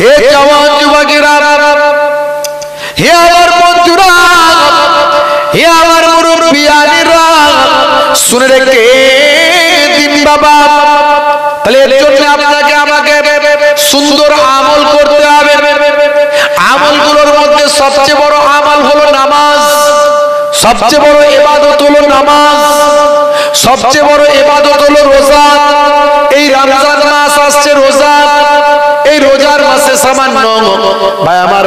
হে জওয়ান যুবকেরা, হে আমার বন্ধুরা, হে আমার মুরব্বিয়ানেরা, শুনে রেখে দিন বাবা। তাহলে এর জন্য আপনাকে আমাকে সুন্দর আমল করতে হবে। আমলগুলোর মধ্যে সবচেয়ে বড় আমল হলো নামাজ, সবচেয়ে বড় ইবাদত হলো নামাজ, সবচেয়ে বড় ইবাদত হলো রোজা। এই রমজান মাস আসছে, রোজা, এই রোজার মাসে সামান্য ভাই আমার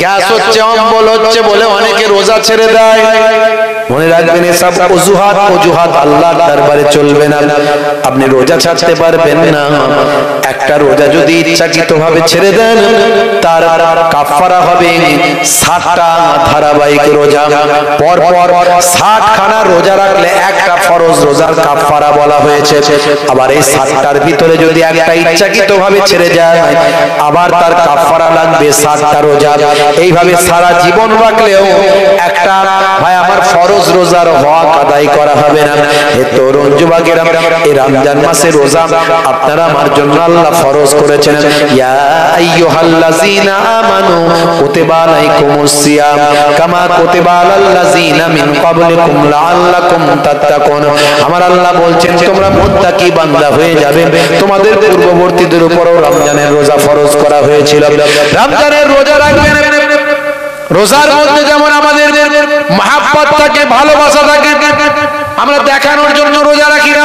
গ্যাস হচ্ছে, অম্বল হচ্ছে বলে অনেকে রোজা ছেড়ে দেয়। মনে রাখবেন এসব অজুহাত আল্লাহর দরবারে চলবে না। আপনি রোজা ছাড়তে পারবেন না। একটা রোজা যদি ইচ্ছাকৃতভাবে ছেড়ে দেন, তার কাফারা হবে 60টা ধারাবাহিক রোজা। পর পর 60 খানা রোজা রাখলে একটা ফরজ রোজার কাফারা বলা হয়েছে। আবার এই 60টার ভিতরে যদি একটা ইচ্ছাকৃতভাবে ছেড়ে যায়, আবার তার কাফারা লাগবে 60টা রোজা। এইভাবে সারা জীবন রাখলেও একটা ভাই আমার ফরজ রোজার হক আদায় করা হবে না। হে তরুণ যুবকেরা, এই রমজান মাসে রোজা আপনারা আমার জন্য আল্লাহ ফরজ করেছেন। ইয়া আইয়ুহাল্লাযীনা আমানু কুতিবা আলাইকুমুস সিয়াম কামা কুতিবা আলাল্লাযীনা মিন ক্বাবলিকুম লাআল্লাকুম তাত্তাকুন। আমার আল্লাহ বলছেন তোমরা মুত্তাকি বান্দা হয়ে যাবে। তোমাদের পূর্ববর্তীদের উপরও রমজানের রোজা ফরজ করা হয়েছিল। রমজানের রোজা রাখবেন। রোজার মধ্যে যেমন আমাদের মহাব্বত থাকে, ভালোবাসা থাকে, আমরা দেখানোর জন্য রোজা রাখি না।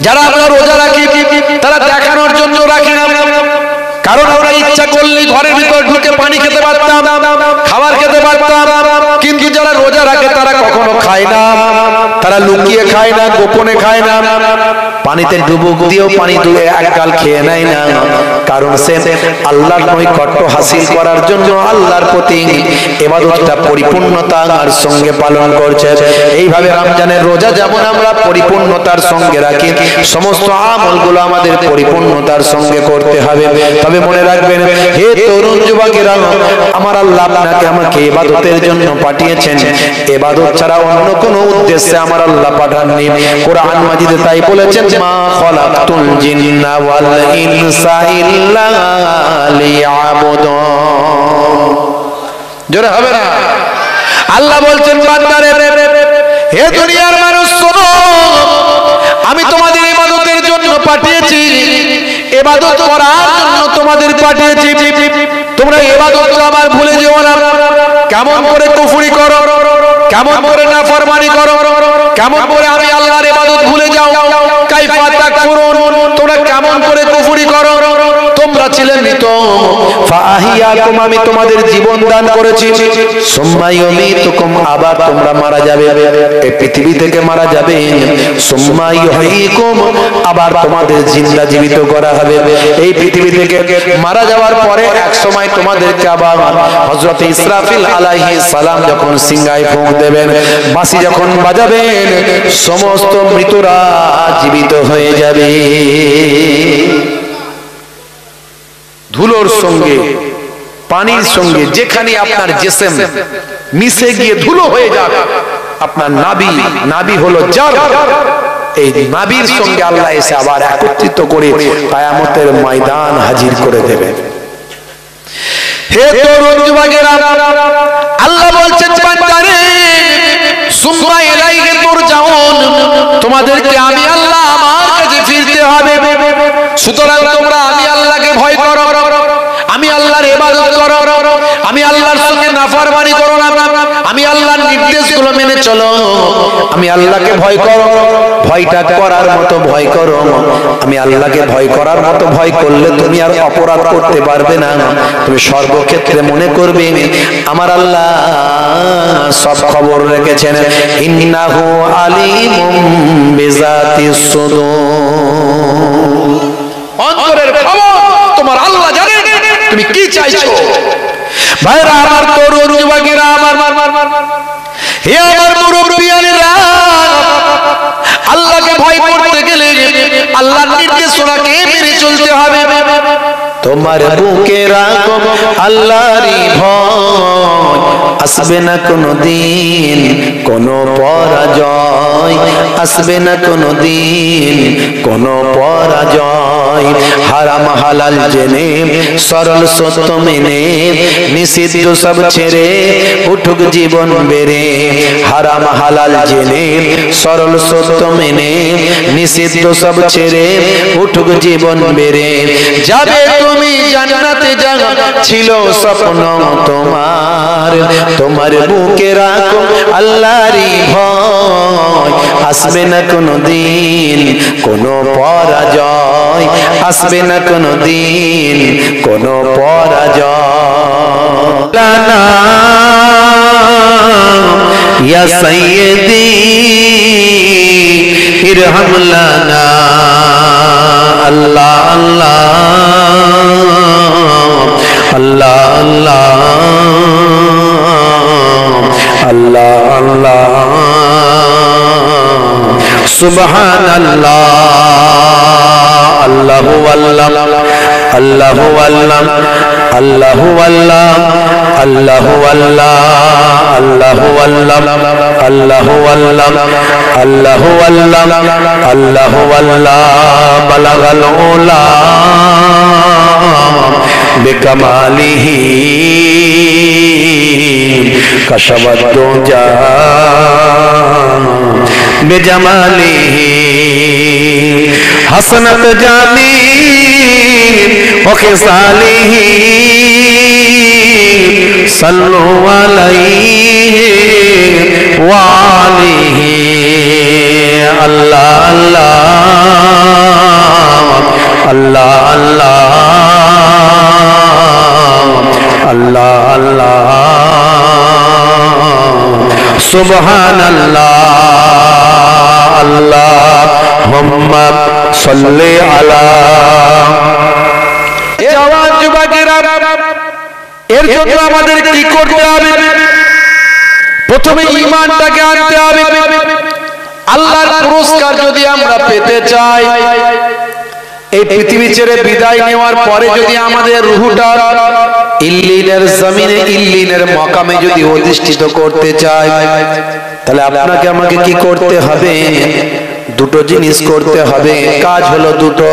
যারা আমরা রোজা রাখি তারা দেখানোর জন্য রাখি না। কারণ আমরা ইচ্ছা করলেই ঘরের ভিতর ঢুকে পানি খেতে পারতাম, খাবার খেতে পারতাম। কিন্তু যারা রোজা রাখে তারা কখনো খায় না, তারা লুকিয়ে খায় না, গোপনে খায় না, পানিতে ডুবুক দিয়েও পানি দুয়ে একগাল খেয়ে নেয় না। কারণ সে আল্লাহর নৈকট্য হাসিল করার জন্য আল্লাহর প্রতি ইবাদতটা পরিপূর্ণতার সঙ্গে পালন করছে। এইভাবে রমজানের রোজা যেমন আমরা পরিপূর্ণতার সঙ্গে রাখি, সমস্ত আমলগুলো আমাদের পরিপূর্ণতার সঙ্গে করতে হবে। তবে মনে রাখবেন হে তরুণ যুবকেরা, আমার আল্লাহ আপনাকে আমাকে ইবাদতের জন্য পাঠিয়েছেন। ইবাদত ছাড়া অন্য কোনো উদ্দেশ্যে আমার আল্লাহ পাঠাননি। কোরআন মাজিদে তাই বলেছেন, মা খালাকতুল জিন্না ওয়াল ইনসা ইল্লা লিয়াবুদুন। জোরে হবে না? আল্লাহ বলছেন বান্দারে, হে দুনিয়ার মানুষ শোনো, আমি তোমাদের ইবাদতের জন্য পাঠিয়েছি, ইবাদত করার জন্য তোমাদের পাঠিয়েছি। তোমরা ইবাদত আমার ভুলে যেও না। কেমন করে কুফরি করো, কেমন করে নাফরমানি করো, কেমন করে আমি আল্লাহর ইবাদত ভুলে যাও। কাইফা তাকফুরুন, তোমরা কেমন করে কুফরি করো। তোমরা ছিলে মৃত, ফাহিয়াকুম, আমি তোমাদের জীবন দান করেছি। সুম্মা ইউমীতুকুম, আবার তোমরা মারা যাবে, এই পৃথিবী থেকে মারা যাবে। সুম্মা ইউহয়িকুম, আবার তোমাদের জিন্দা জীবিত করা হবে। এই পৃথিবী থেকে মারা যাওয়ার পরে এক সময় তোমাদেরকে আবার হযরত ইসরাফিল আলাইহিস সালাম যখন সিংহায় ফুঁক দেবেন, বাঁশি যখন বাজাবেন, সমস্ত মৃতরা জীবিত হয়ে যাবে। ধুলোর সঙ্গে, পানির সঙ্গে যেখানে আপনার জিসম মিশে গিয়ে ধুলো হয়ে যাবে, আপনার নাভি হলো জার, এই নাভির সঙ্গে আল্লাহ এসে আবার একত্রিত করে কিয়ামতের ময়দান হাজির করে দেবেন। হে তরুণ যুবকেরা, আল্লাহ বলছেন বান্দারে, সুম্মা ইলাইহি তুরজাউন, তোমাদেরকে আমি আল্লাহ আমার কাছে ফিরতে হবে। সুতরাং তোমরা আমি আল্লাহকে ভয় করো, আমি আল্লাহর ইবাদত করো, আমি আল্লাহর সঙ্গে নাফরমানি করো না, আমি আল্লাহর নির্দেশগুলো মেনে চলো, আমি আল্লাহকে ভয় করো। ভয়টা করার মতো ভয় করো। আমি আল্লাহকে ভয় করার মতো ভয় করলে তুমি আর অপরাধ করতে পারবে না। তুমি সর্বক্ষেত্রে মনে করবে আমার আল্লাহ সব খবর রেখেছেন। ইন্নাহু আলিমুম বিজাতিস সুদূর, অন্তরের খবর তোমার আল্লাহ জানেন তুমি কি চাইছো। ভাইরা আমার, তরুণ যুবকেরা আমার, হে আমার মুরব্বিয়ানেরা, আল্লাহকে ভয় করতে গেলে আল্লাহর নির্দেশনাকে মেনে চলতে হবে। তো তোমার বুকে রাখো আল্লাহরই ভয়, আসবে না কোনো দিন কোনো পরাজয়, আসবে না কোনো দিন কোনো পরাজয়। হারাম হালাল জেনে সরল সত্য মেনে নিষিদ্ধ সব ছেড়ে উঠুক জীবন বেড়ে। হারাম হালাল জেনে সরল সত্য মেনে নিষিদ্ধ সব ছেড়ে উঠুক জীবন বেড়ে। যাবে তুমি জান্নাতে যাওয়া ছিল স্বপ্ন তোমার, তোমার বুকে রাখো আল্লাহরই ভয়, আসবে না কোনো দিন কোনো পরাজয়, আসবে না কোনো দিন কোনো পরাজয়। লানা ইয়া সাইয়্যিদি ইরহাম লানা, আল্লাহ আল্লাহ আল্লাহ আল্লাহ আল্লাহ সুবহানাল্লাহ। আল্লাহু আল্লাহ আল্লাহু আল্লাহ আল্লাহু আল্লাহ আল্লাহু আল্লাহ আল্লাহু আল্লাহ আল্লাহু আল্লাহ আল্লাহু আল্লাহ আল্লাহু আল্লাহ। বালাগাল উলা বিকামালিহি কাশাবাদ দুজা বিজামালিহি, হাসনাত জামি ওয়া খিসালিহি সাল্লু আলাইহি ওয়া আলিহি। আল্লাহ আল্লাহ আল্লাহ আল্লাহ আল্লাহ আল্লাহ সুবহানাল্লাহ। আল্লাহুম্মা সাল্লি আলা। জওয়ান যুবকেরা, এর জন্য আমাদের কি করতে হবে? প্রথমে ঈমানটাকে আনতে হবে। আল্লাহর পুরস্কার যদি আমরা পেতে চাই, এই পৃথিবী ছেড়ে বিদায় নেওয়ার পরে যদি আমাদের রূহটা ইল্লিনের জমিনে ইল্লিনের মকামে যদি অধিষ্ঠিত করতে চাই, তাহলে আপনাকে আমাকে কি করতে হবে? দুটো জিনিস করতে হবে। কাজ হলো দুটো।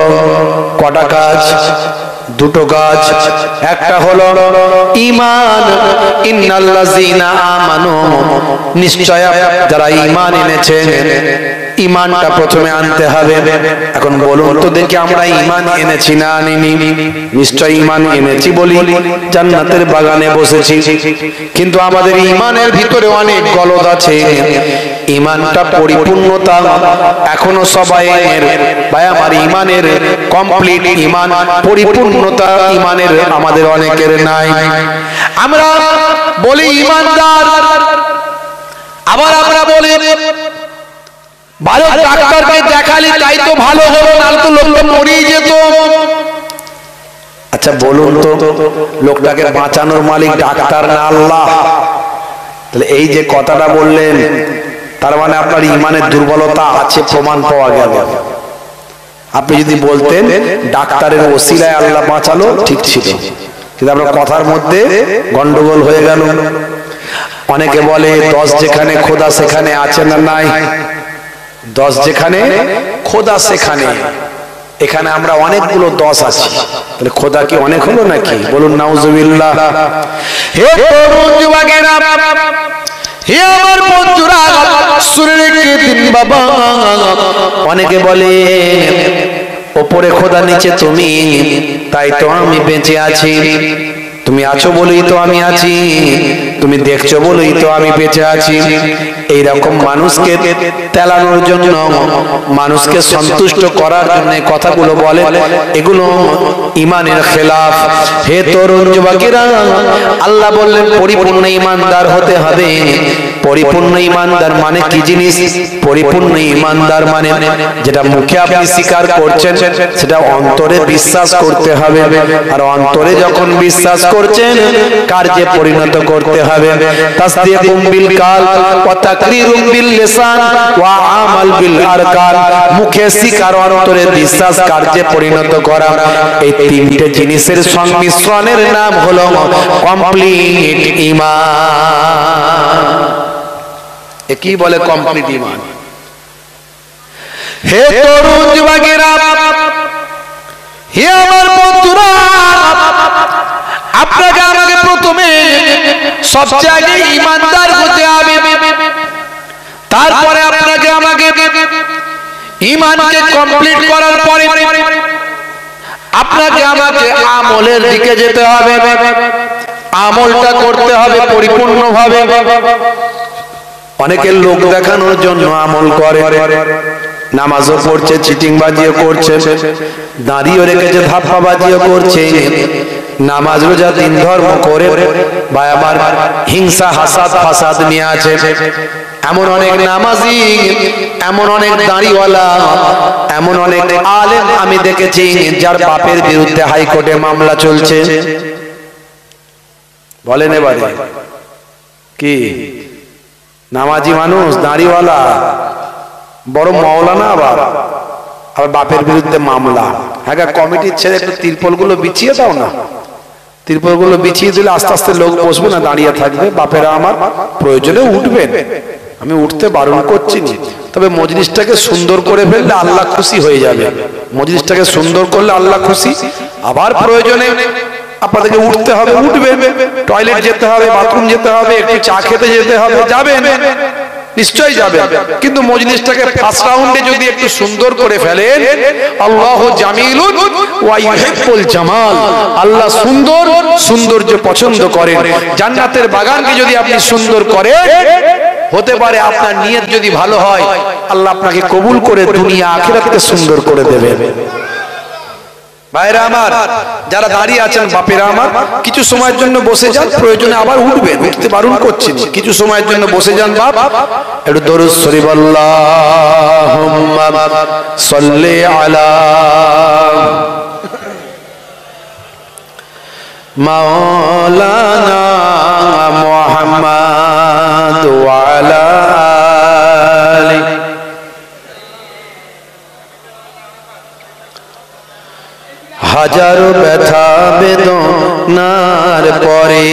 কটা কাজ? দুটো কাজ। একটা হলো ঈমান, ইন্নাল্লাযীনা আমানু, নিশ্চয় যারা ঈমান এনেছে, ঈমানটা প্রথমে আনতে হবে। এখন বলুন তো দেখি, আমরা ঈমান এনেছি না আনিনি? নিশ্চয় ঈমান এনেছি বলি জান্নাতের বাগানে বসেছি, কিন্তু আমাদের ঈমানের ভিতরে অনেক গলদ আছে। ঈমানটা পরিপূর্ণতা এখনো সবাইয়ের, ভাই আমার ঈমানের কমপ্লিট ঈমান পরিপূর্ণতা ঈমানের আমাদের অনেকের নাই। আমরা বলি ঈমানদার, আবার আমরা বলি ভালো ডাক্তারকে দেখালি তাই তো ভালো হলো, নাহলে তো লোকটা মরেই যেত। আচ্ছা বলুন তো, লোকটাকে বাঁচানোর মালিক ডাক্তার না আল্লাহ? তাহলে এই যে কথাটা বললেন, তার মানে আপনার ঈমানের দুর্বলতা আছে, প্রমাণ পাওয়া গেল। আপনি যদি বলতেন ডাক্তারের ওসিলায় আল্লাহ বাঁচালো, ঠিক ছিল, কিন্তু আপনার কথার মধ্যে গন্ডগোল হয়ে গেল। অনেকে বলে 10 যেখানে খোদা সেখানে আছে না নাই? 10 যেখানে খোদা সেখানে, এখানে আমরা অনেকগুলো 10 আছি, তাহলে খোদা কি অনেক হলো নাকি? বলুন নাউজুবিল্লাহ। হে তরুণ যুবকেরা, হে আমার বন্ধুরা, শুনে রেখে দিন বাবা। অনেকে বলে ওপরে খোদা, নিচে তুমি, তাই তো আমি বেঁচে আছি। তুমি আছো বলেই তো আমি আছি, তুমি দেখছো বলেই তো আমি বেঁচে আছি। এইরকম মানুষকে তেলানোর জন্য, মানুষকে সন্তুষ্ট করার জন্য কথাগুলো বলে, এগুলো ঈমানের খেলাফ। হে তরুণ যুবকেরা, আল্লাহ বললেন পরিপূর্ণ ঈমানদার হতে হবে। পরিপূর্ণ ঈমানদার মানে কি জিনিস? পরিপূর্ণ ঈমানদার মানে যেটা মুখে আপনি স্বীকার করছেন, সেটা অন্তরে বিশ্বাস করতে হবে। আর অন্তরে যখন বিশ্বাস করছেন, কার্যে পরিণত করতে হবে। তাসদীকুম বিল কাল ওয়া তাকরীরুম বিল লিসান ওয়া আমাল বিল আরকান, মুখে স্বীকার, অন্তরে বিশ্বাস, কার্যে পরিণত করা, এই তিনটে জিনিসের সংমিশ্রণের নাম হলো কমপ্লিট ঈমান। এ কি বলে কমপ্লিট ঈমান? হে তরুণ যুবকেরা, হে আমার বন্ধুরা, আপনাকে আমাকে প্রথমে সবচেয়ে আগে ঈমানদার হতে হবে। তারপরে আপনাকে আমাকে ঈমানকে কমপ্লিট করার পরে আপনাকে আমাকে আমলের দিকে যেতে হবে, আমলটা করতে হবে পরিপূর্ণভাবে। অনেকে লোক দেখানোর জন্য আমল করে, নামাজও পড়ছে, চিটিংবাজিও করছে, দাঁড়িয়ে রেখেছে, ধাপ্পাবাজিও করছে, নামাজ রোজা দিন ধর্ম করে ভাই আমার হিংসা হাসাদ ফাসাদ নিয়ে আছে। এমন অনেক নামাজি, এমন অনেক দাড়িওয়ালা, এমন অনেক আলেম আমি দেখেছি যার বাপের বিরুদ্ধে হাইকোর্টে মামলা চলছে। বলেন এবারে কি নামাজি মানুষ, দাড়িওয়ালা, বড় মাওলানা, আবার বাপের বিরুদ্ধে মামলা। হ্যাঁ, কমিটির ছেড়ে একটু তিরপলগুলো বিছিয়ে দাও না, তিরপলগুলো বিছিয়ে দিলে আস্তে আস্তে লোক বসবে না, দাঁড়িয়ে থাকবে। বাপেরা আমার প্রয়োজনে উঠবেন, আমি উঠতে বারণ করছি না, তবে মজলিসটাকে সুন্দর করে ফেললে আল্লাহ খুশি হয়ে যাবে। মজলিসটাকে সুন্দর করলে আল্লাহ খুশি। আবার প্রয়োজনে আপনাদেরকে উঠতে হবে, উঠবেন, টয়লেট যেতে হবে, বাথরুম যেতে হবে, একটু চা খেতে যেতে হবে, যাবেন, নিশ্চয়ই যাবেন। কিন্তু মজলিসটাকে ফার্স্ট রাউন্ডে যদি একটু সুন্দর করে ফেলেন, আল্লাহু জামিলুন ওয়া ইউহিব্বুল জামাল, আল্লাহ সুন্দর, সৌন্দর্য পছন্দ করেন। জান্নাতের বাগানকে যদি আপনি সুন্দর করেন, হতে পারে আপনার নিয়ত যদি ভালো হয়, আল্লাহ আপনাকে কবুল করে দুনিয়া আখিরাতকে সুন্দর করে দেবেন। ভাইরা আমার, যারা দাঁড়িয়ে আছেন বাপেরা আমার, কিছু সময়ের জন্য বসে যান, প্রয়োজনে আবার উঠবেন, উঠতে বারণ করছি, কিছু সময়ের জন্য বসে যান। বাপ একটু দরুদ শরীফ আল্লাহুম্মা সাল্লি আলা মাওলানা মুহাম্মদ ওয়া আলা আলি। হাজারো ব্যথা বেদনার পরে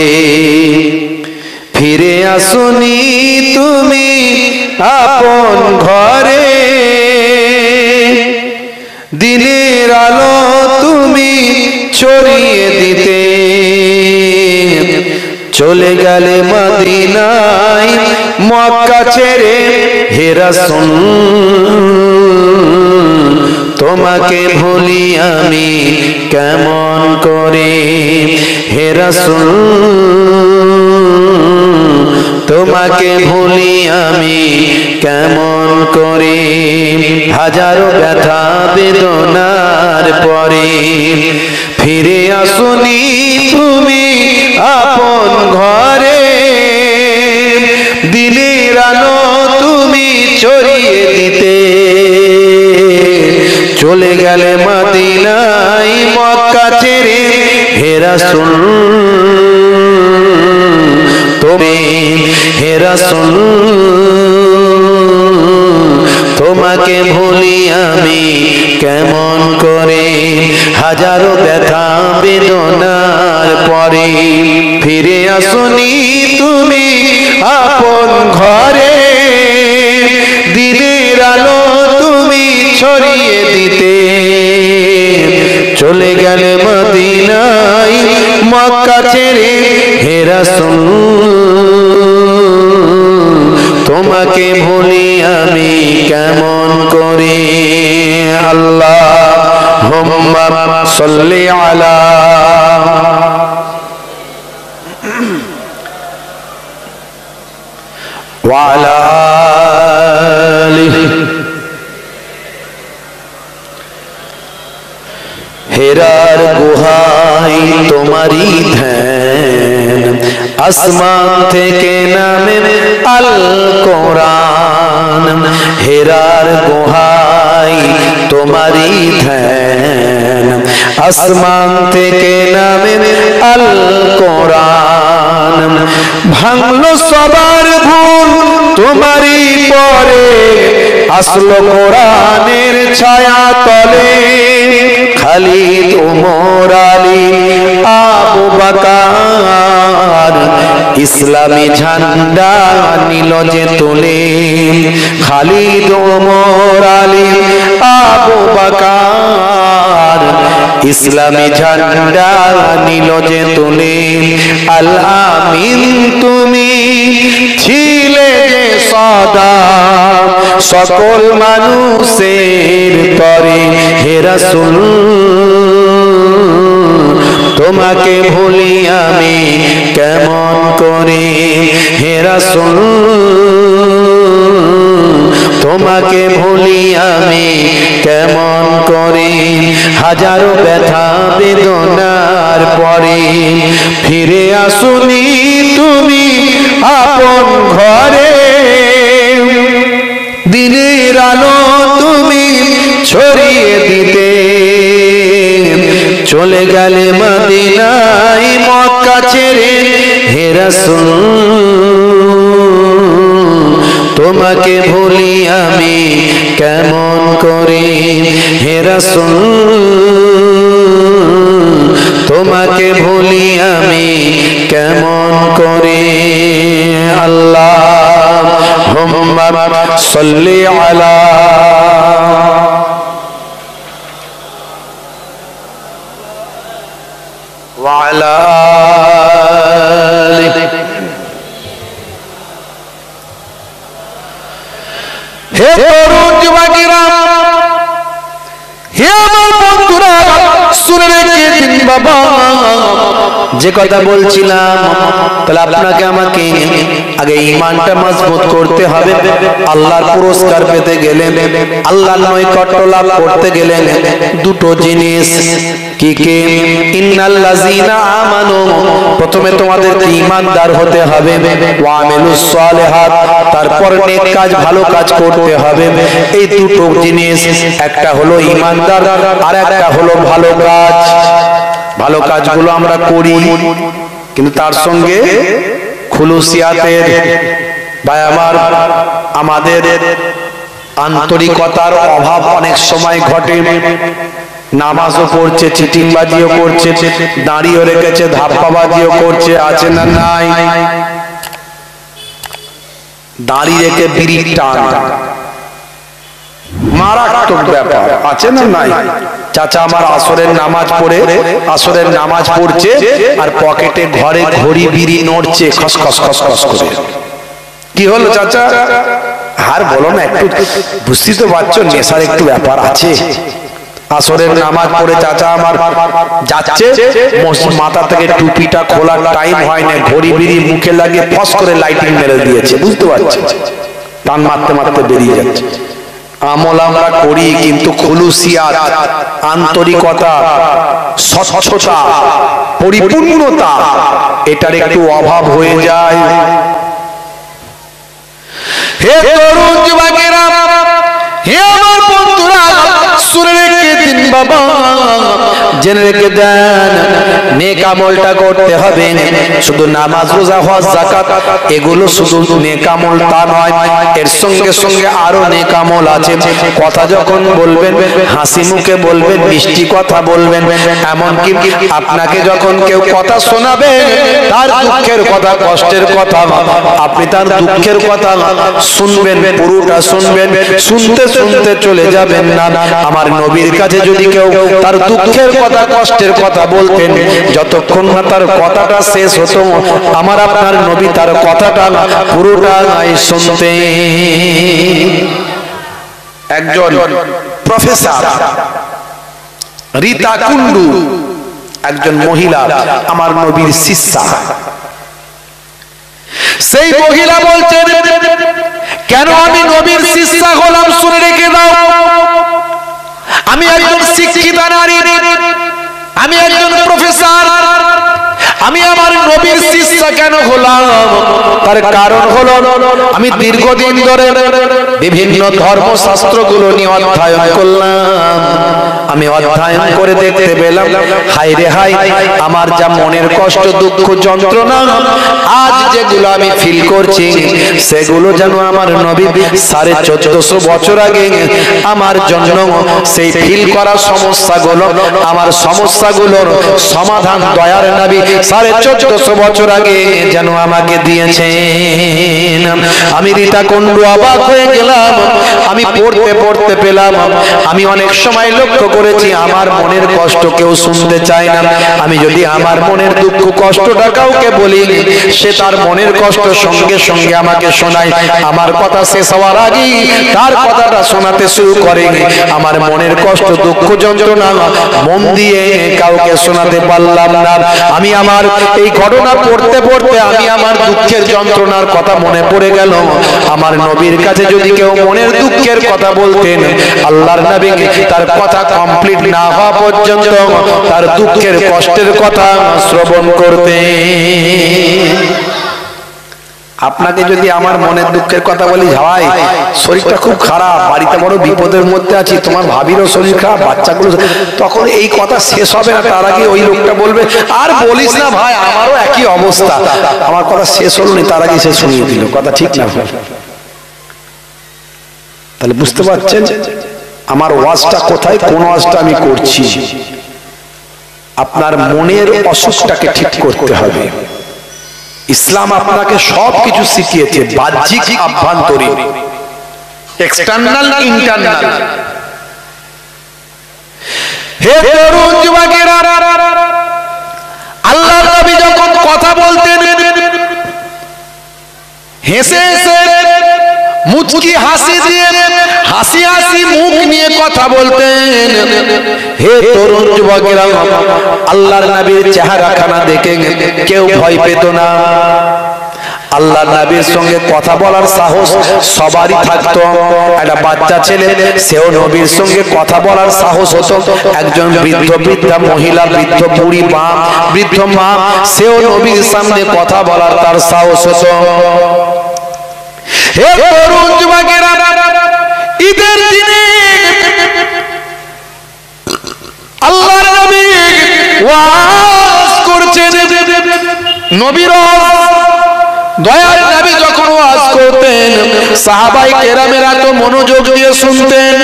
ফিরে আসুনি তুমি আপন ঘরে, দিনের আলো তুমি ছড়িয়ে দিতে, চলে গেলে মদিনায় মক্কা ছেড়ে হে রাসূল, তোমাকে ভুলি আমি কেমন করে হে রাসূল, তোমাকে ভুলি আমি কেমন করে। হাজারো ব্যথা বেদনার পরে ফিরে আসুনি তুমি আপন ঘরে, দিনের আলো তুমি ছড়িয়ে দিতে, চলে গেলে মদিনায় মক্কা ছেড়ে হে রাসূল, তুমি হে রাসূল, তোমাকে ভুলি আমি কেমন করে। হাজারো ব্যথা বেদনার পরে ফিরে আসুনি তুমি আপন ঘরে, দিনের আলো তুমি ছড়িয়ে দিতে, চলে গেলে মদিনায় মক্কা ছেড়ে হে রাসূল, তোমাকে ভুলি আমি কেমন করে। আল্লাহুম্মা সাল্লি আলা ওয়া আলা আলিহি। হেরার গুহায় তোমারই ধ্যান, আসমান থেকে নামে আল কোরআন, হেরার গুহায় তোমারই ধ্যান, আসমান থেকে নামে আল কোরআন, ভাঙলো সবার ভুল তোমারই পরে, আসলো কোরআনের ছায়া তলে। খালিদ ওমর আলী আবু বকর ইসলামী ঝান্ডা নিল যে তুলে। খালিদ ওমর আলী আবু বকর ইসলামী ঝান্ডা নিল যে তুলে। আল আমিন তুমি ছিলে যে সদা সকল মানুষের তরে। হে রাসূল তোমাকে ভুলি আমি কেমন করে। হে রাসূল তোমাকে ভুলি আমি কেমন করে। হাজারো ব্যথা বেদনার পরে ফিরে আসুনি তুমি আপন ঘরে। দিনের আলো তুমি ছড়িয়ে দিতে চলে গেলে মদিনায় মক্কা ছেড়ে। হে রাসূল তোমাকে ভুলি আমি কেমন করে। হে রাসূল তোমাকে ভুলি আমি কেমন করে। আল্লাহুম্মা সাল্লি আলা ওয়া আলা আলিহি। হে তরুণ যুবকেরা, হে আমার বন্ধুরা, শুনে রেখে দিন বাবা। যে কথা বলছিলাম, তাহলে আপনাকে আমাকে আগে ঈমানটা মজবুত করতে হবে। আল্লাহর পুরস্কার পেতে গেলে, আল্লাহর নৈকট্য লাভ করতে গেলে দুটো জিনিস কি কি? ইন্নাল্লাযীনা আমানু, প্রথমে তোমাদেরকে ঈমানদার হতে হবে। ওয়া আমিলুস সালিহাত, তারপর নেক কাজ ভালো কাজ করতে হবে। এই দুটো জিনিস, একটা হলো ঈমানদার আর একটা হলো ভালো কাজ। ভালো কাজগুলো আমরা করি, কিন্তু তার সঙ্গে খুলুসিয়াতের ভাই আমার আমাদের আন্তরিকতার অভাব অনেক সময় ঘটে। নামাজও পড়ছে, চিটিংবাজিও করছে, দাঁড়িয়ে রেখেছে, ধাপ্পাবাজিও করছে, আছে না নাই? দাঁড়িয়ে রেখে বিড়ি টান, মারাত্মক ব্যাপার, আছে না নাই? চাচা আমার আসরের নামাজ পড়ছে আর পকেটে ঘরে ঘড়ি বিড়ি নড়ছে খসখস খসখস করে। কি হলো চাচা? আর বলো না, একটু বুঝতে তো পারছো নেশার একটু ব্যাপার আছে। আসরের নামাজ পড়ে চাচা আমার যাচ্ছে, মাথা থেকে টুপিটা খোলার টাইম হয় না, ঘড়ি বিড়ি মুখে লাগিয়ে ফস করে লাইটিং মেরে দিয়েছে, বুঝতে পারছি। টান মারতে মারতে বেরিয়ে যাচ্ছে। আমল আমরা করি, কিন্তু খুলুসিয়াত, আন্তরিকতা, স্বচ্ছতা, পরিপূর্ণতা, এটার একটু অভাব হয়ে যায়। হে তরুণ যুবকেরা, হে আমার বন্ধুরা, শুনে রেখে দিন বাবা, জেনে রেখে দেন, নেক আমলটা করতে হবে। শুধু নামাজ, রোজা, হজ, যাকাত এগুলো শুধু নেক আমল তা নয়, এর সঙ্গে সঙ্গে আরো নেক আমল আছে। কথা যখন বলবেন হাসি মুখে বলবেন, মিষ্টি কথা বলবেন। এমনকি আপনাকে যখন কেউ কথা শোনাবে, তার দুঃখের কথা, কষ্টের কথা, আপনি তার দুঃখের কথা শুনবেন, পুরোটা শুনবেন। শুনতে শুনতে চলে যাবেন না। আমার নবীর কাছে যদি কেউ তার দুঃখের কথা, কষ্টের কথা বলতেন, যতক্ষণ না তার কথাটা শেষ হতো, আমার আপনার নবী তার কথাটা পুরোটা শুনতেন। একজন প্রফেসর রীতা কুন্ডু, একজন মহিলা, আমার নবীর শিষ্যা। সেই মহিলা বলছেন, কেন আমি নবীর শিষ্যা হলাম? শুনে রেখে দাও, আমি একজন শিক্ষিতা নারী, আমি একজন প্রফেসর, আমি আমার নবীর শিষ্যা কেন হলাম? তার কারণ হলো, আমি দীর্ঘদিন ধরে বিভিন্ন ধর্মশাস্ত্রগুলো নিয়ে অধ্যয়ন করলাম। আমি অধ্যয়ন করে দেখতে পেলাম, হায় রে হায়, আমার যা মনের কষ্ট, দুঃখ, যন্ত্রণা আজ যেগুলো আমি ফিল করছি, সেগুলো যেন আমার নবী 1450 বছর আগে আমার জন্য সেই ফিল করা সমস্যাগুলো, আমার সমস্যাগুলোর সমাধান দয়ার নবী 1450 বছর আগে যেন আমাকে দিয়েছেন। আমি রীতাকুণ্ড অবাক হয়ে গেলাম। আমি পড়তে পড়তে পেলাম, আমি অনেক সময় লক্ষ্য করেছি আমার মনের কষ্ট কেউ শুনতে চায় না। আমি যদি আমার মনের দুঃখ কষ্টটা কাউকে বলি, সে তার মনের কষ্ট সঙ্গে সঙ্গে আমাকে শোনায়। আমার কথা শেষ হওয়ার আগেই তার কথাটা শোনাতে শুরু করে। আমার মনের কষ্ট, দুঃখ, যন্ত্রণা মন দিয়ে কাউকে শোনাতে পারলাম না। আমি আমার এই ঘটনা পড়তে পড়তে আমি আমার দুঃখের যন্ত্রণার কথা মনে পড়ে গেল। আমার নবীর কাছে যদি কেউ মনের দুঃখের কথা বলতেন, আল্লাহর নবী তার কথা কমপ্লিট না হওয়া পর্যন্ত তার দুঃখের কষ্টের কথা শ্রবণ করতেন। আপনাকে যদি আমার মনের দুঃখের কথা বলি, ভাই শরীরটা খুব খারাপ, বাড়িতে বড় বিপদের মধ্যে আছি, তোমার ভাবিরও শরীর খারাপ, বাচ্চাগুলো, তখন এই কথা শেষ হবে না, তার আগে ওই লোকটা বলবে, আর বলিস না ভাই, আমারও একই অবস্থা। আমার কথা শেষ হলো না, তার আগে সে শুনিয়ে দিল। কথা ঠিক না? তাহলে বুঝতে পারছেন আমার ওয়াজটা কোথায়, কোন ওয়াজটা আমি করছি। আপনার মনের অসুখটাকে ঠিক করতে হবে। ইসলাম আপনাকে সবকিছু শিখিয়েছে, বাহ্যিক, আভ্যন্তরীণ, এক্সটার্নাল, ইন্টারনাল। হে তরুণ যুবকেরা, আল্লাহর নবী যখন কথা বলতেন, হেসে হেসে মুচকি হাসি দিয়ে, হাসি হাসি মুখ নিয়ে কথা বলতেন। হে তরুণ যুবকেরা, আল্লাহর নবীর চেহারাখানা দেখে কেউ ভয় পেত না। আল্লাহর নবীর সঙ্গে কথা বলার সাহস সবারই থাকতো। একটা বাচ্চা ছেলে, সেও নবীর সঙ্গে কথা বলার সাহস হতো। একজন বৃদ্ধ, বৃদ্ধা মহিলা, বৃদ্ধ বুড়ি মা, বৃদ্ধ মা, সেও নবীর সামনে কথা বলার তার সাহস হতো। হে তরুণ যুবকেরা, ঈদের দিনে আল্লাহর নবী ওয়াজ করছেন। নবীর দয়ার নবী যখন ওয়াজ করতেন, সাহাবায়ে কেরামেরা তো মনোযোগ দিয়ে শুনতেন।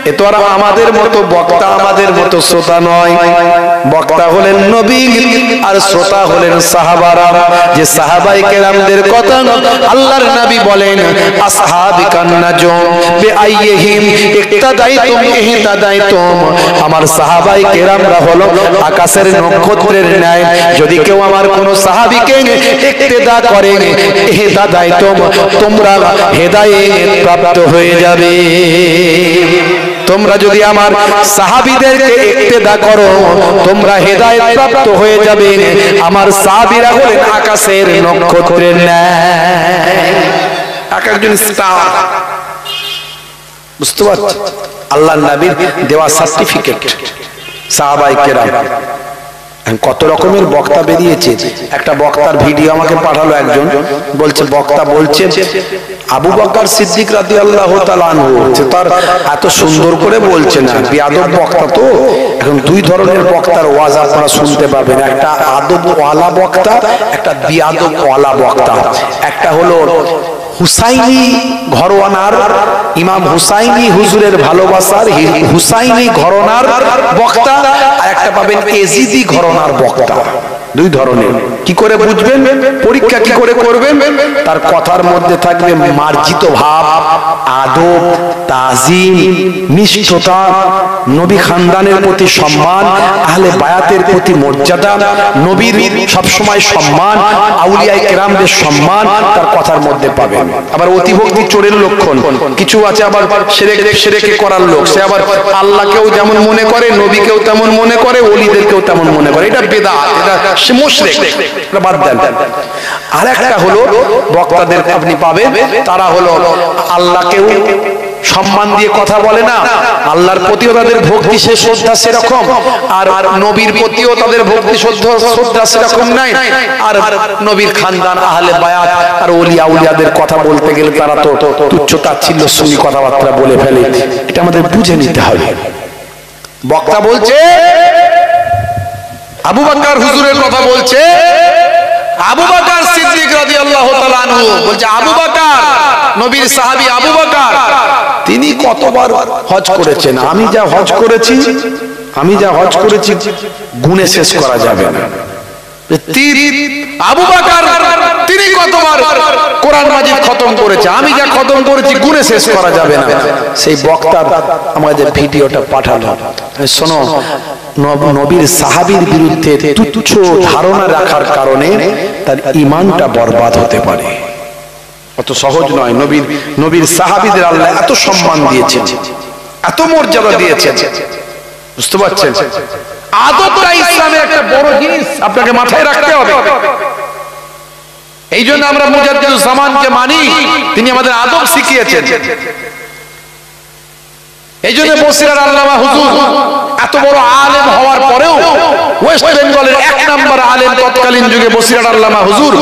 এ তো আর আমাদের মতো বক্তা, আমাদের মতো শ্রোতা নয়। বক্তা হলেন নবী আর শ্রোতা হলেন সাহাবারা। যে সাহাবায়ে কেরামদের কথা আল্লাহর নবী বলেন, আসহাবিকান নাজুম বিআইহিম ইক্তাদাইতুম ইহতাদাইতুম। আমার সাহাবায়ে কেরামরা হলো আকাশের নক্ষত্রের ন্যায়। যদি কেউ আমার কোন সাহাবীকে ইক্তেদা করে, ইহতাদাইতুম, তোমরা হেদায়েত প্রাপ্ত হয়ে যাবে। তোমরা যদি আমার সাহাবীদেরকে ইক্তেদা করো, তোমরা হেদায়েত প্রাপ্ত হয়ে যাবে। আমার সাহাবীরা হলেন আকাশের নক্ষত্রের ন্যায়, এক একজন স্টার। বুঝতে পারছেন? আল্লাহর নবীর দেওয়া সার্টিফিকেট সাহাবায়ে কেরাম। কত রকমের বক্তা বেরিয়েছে। একটা বক্তার ভিডিও আমাকে পাঠালো একজন, বলছে বক্তা বলছে আবু বকর সিদ্দিক রাদিয়াল্লাহু তাআলা আনহু, তার এত সুন্দর করে বলছে না, বেয়াদব বক্তা তো। এখন দুই ধরনের বক্তার ওয়াজ আপনারা শুনতে পাবেন, একটা আদব ওয়ালা বক্তা, একটা বেয়াদব ওয়ালা বক্তা। একটা হলো হুসাইনি ঘরানার ইমাম হুসাইনি হুজুরের ভালোবাসার হুসাইনি ঘরানার বক্তা, আর একটা পাবেন এজিদি ঘরানার বক্তা। দুই ধরনের। কি করে বুঝবেন? পরীক্ষা কি করে করবেন? তার কথার মধ্যে থাকবে মার্জিত ভাব, আদব, তাজিম, নিষ্ঠতা, নবী খানদানের প্রতি সম্মান, আহলে বায়াতের প্রতি মর্যাদা, নবীর সবসময় সম্মান, আউলিয়ায়ে কেরামদের সম্মান তার কথার মধ্যে পাবেন। আবার অতিভক্তি চোরের লক্ষণ। কিছু আছে আবার শিরকে করার লোক, সে আবার আল্লাহকেও যেমন মনে করে, নবীকেও তেমন মনে করে, ওলিদেরকেও তেমন মনে করে। এটা বেদাত, এটা সে মুশরিক, এটা বাদ দেন। আর একটা হলো বক্তাদের আপনি পাবেন, তারা হলো আল্লাহকেও সম্মান দিয়ে কথা বলে না, আল্লাহর প্রতিও তাদের ভক্তি সে শ্রদ্ধা সেরকম, আর নবীর প্রতিও তাদের ভক্তি শ্রদ্ধা সেরকম নাই। আর নবীর খানদান, আহলে বায়াত আর ওলিয়া উলিয়াদের কথা বলতে গেলে তারা তো তুচ্ছ তাচ্ছিল্য শুনি কথাবার্তা বলে ফেলে। এটা আমাদের বুঝে নিতে হবে। বক্তা বলছে আবু বকর হুজুরের কথা বলছে, আবু বকর সিদ্দিক রাদিয়াল্লাহু তাআলা আনহু বলছে, আবু বকর নবীর সাহাবী আবু বকর তিনি কতবার হজ করেছেন, আমি যা হজ করেছি গুণে শেষ করা যাবে না। আবু বকর তিনি কতবার কোরআন মাজিদ খতম করেছে, আমি যা খতম করেছি গুণে শেষ করা যাবে না। সেই বক্তা আমাদের ভিডিওটা পাঠালো, শোনো নবীর সাহাবীর বিরুদ্ধে তুচ্ছ ধারণা রাখার কারণে তার ঈমানটা বরবাদ হতে পারে। অত সহজ নয়। নবীর সাহাবীদের আল্লাহ এত সম্মান দিয়েছেন, এত মর্যাদা দিয়েছেন, বুঝতে পারছেন? আদবটা ইসলামের একটা বড় জিনিস, আপনাকে মাথায় রাখতে হবে। এই জন্য আমরা মুজাদ্দিদুজ জামানকে মানি, তিনি আমাদের আদব শিখিয়েছেন। এই জন্য বসিরার আল্লামা হুজুর এত বড় আলেম হওয়ার পরেও ওয়েস্ট বেঙ্গলের 1 নম্বর আলেম তৎকালীন যুগে বসিরার আল্লামা হুজুর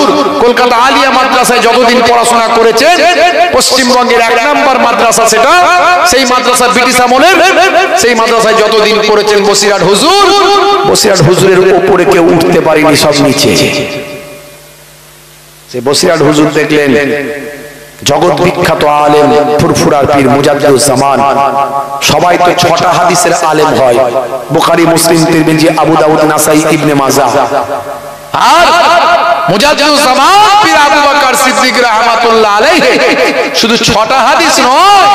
কলকাতা আলিয়া মাদ্রাসায় যতদিন পড়াশোনা করেছেন, পশ্চিমবঙ্গের 1 নম্বর মাদ্রাসা সেটা, সেই মাদ্রাসা ব্রিটিশ আমলের, সেই মাদ্রাসায় যতদিন পড়েছেন বসিরাট হুজুরের উপরে কেউ উঠতে পারেনি, সব নিচে। সেই বসিরাট হুজুর দেখলেন জগৎ বিখ্যাত আলেম ফুরফুরার পীর মুজাদ্দিদুজ জামান, সবাই তো 6টা হাদিসের আলেম হয়, বুখারী, মুসলিম, তিরমিজি, আবু দাউদ, নাসাই, ইবনে মাজাহ। আর মুজাদ্দিদুজ জামান পীর আবু বকর সিদ্দিক রাহমাতুল্লাহ আলাইহি শুধু 6টা হাদিস নয়,